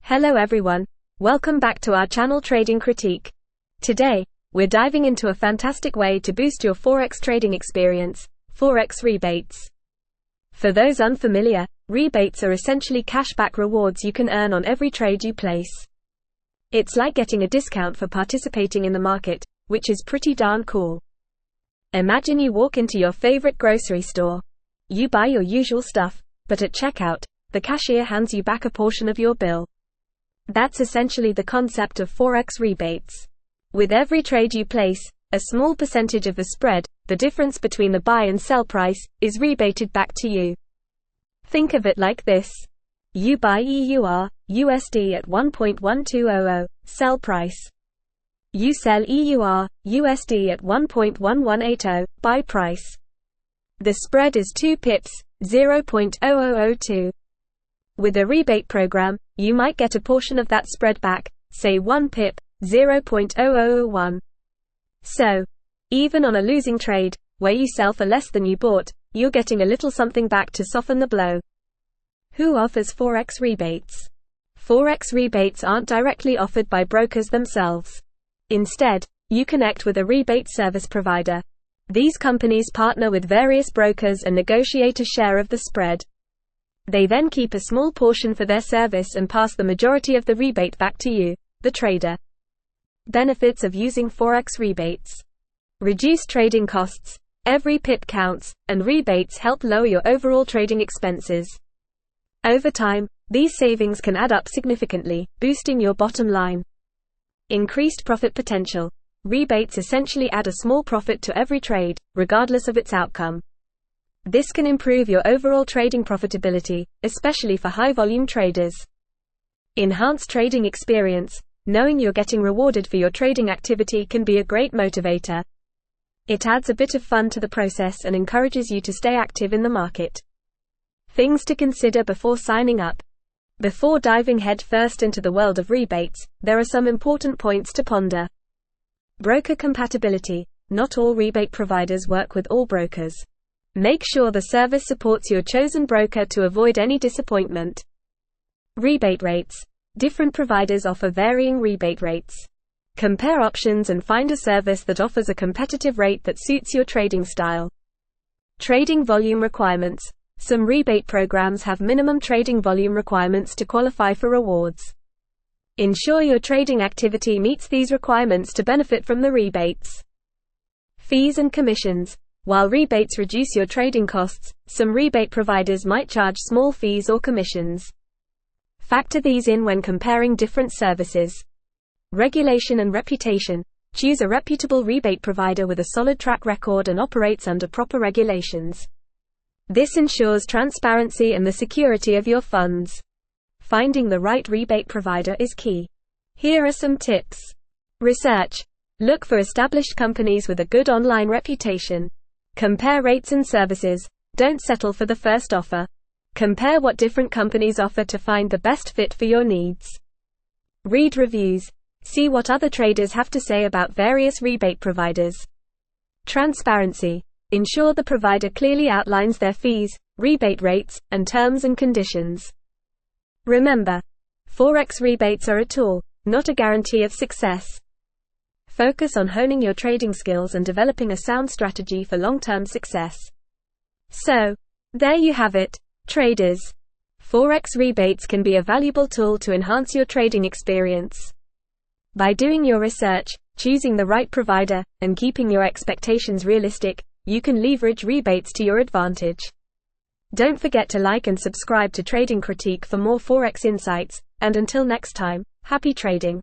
Hello everyone, welcome back to our channel Trading Critique. Today, we're diving into a fantastic way to boost your Forex trading experience, Forex Rebates. For those unfamiliar, rebates are essentially cashback rewards you can earn on every trade you place. It's like getting a discount for participating in the market, which is pretty darn cool. Imagine you walk into your favorite grocery store. You buy your usual stuff, but at checkout, the cashier hands you back a portion of your bill. That's essentially the concept of Forex rebates. With every trade you place, a small percentage of the spread, the difference between the buy and sell price, is rebated back to you. Think of it like this. You buy EUR/USD at 1.1200, sell price. You sell EUR/USD at 1.1180, buy price. The spread is 2 pips, 0.0002. With a rebate program, you might get a portion of that spread back, say 1 pip, 0.0001. So, even on a losing trade, where you sell for less than you bought, you're getting a little something back to soften the blow. Who offers Forex rebates? Forex rebates aren't directly offered by brokers themselves. Instead, you connect with a rebate service provider. These companies partner with various brokers and negotiate a share of the spread. They then keep a small portion for their service and pass the majority of the rebate back to you, the trader. Benefits of using Forex rebates: reduce trading costs, every pip counts, and rebates help lower your overall trading expenses. Over time, these savings can add up significantly, boosting your bottom line. Increased profit potential. Rebates essentially add a small profit to every trade, regardless of its outcome. This can improve your overall trading profitability, especially for high-volume traders. Enhanced trading experience. Knowing you're getting rewarded for your trading activity can be a great motivator. It adds a bit of fun to the process and encourages you to stay active in the market. Things to consider before signing up. Before diving headfirst into the world of rebates, there are some important points to ponder. Broker compatibility. Not all rebate providers work with all brokers. Make sure the service supports your chosen broker to avoid any disappointment. Rebate rates. Different providers offer varying rebate rates. Compare options and find a service that offers a competitive rate that suits your trading style. Trading volume requirements. Some rebate programs have minimum trading volume requirements to qualify for rewards. Ensure your trading activity meets these requirements to benefit from the rebates. Fees and commissions. While rebates reduce your trading costs, some rebate providers might charge small fees or commissions. Factor these in when comparing different services. Regulation and reputation. Choose a reputable rebate provider with a solid track record and operates under proper regulations. This ensures transparency and the security of your funds. Finding the right rebate provider is key. Here are some tips. Research. Look for established companies with a good online reputation. Compare rates and services. Don't settle for the first offer. Compare what different companies offer to find the best fit for your needs. Read reviews. See what other traders have to say about various rebate providers. Transparency. Ensure the provider clearly outlines their fees, rebate rates, and terms and conditions. Remember, Forex rebates are a tool, not a guarantee of success. Focus on honing your trading skills and developing a sound strategy for long-term success. So, there you have it, traders. Forex rebates can be a valuable tool to enhance your trading experience. By doing your research, choosing the right provider, and keeping your expectations realistic, you can leverage rebates to your advantage. Don't forget to like and subscribe to Trading Critique for more Forex insights, and until next time, happy trading.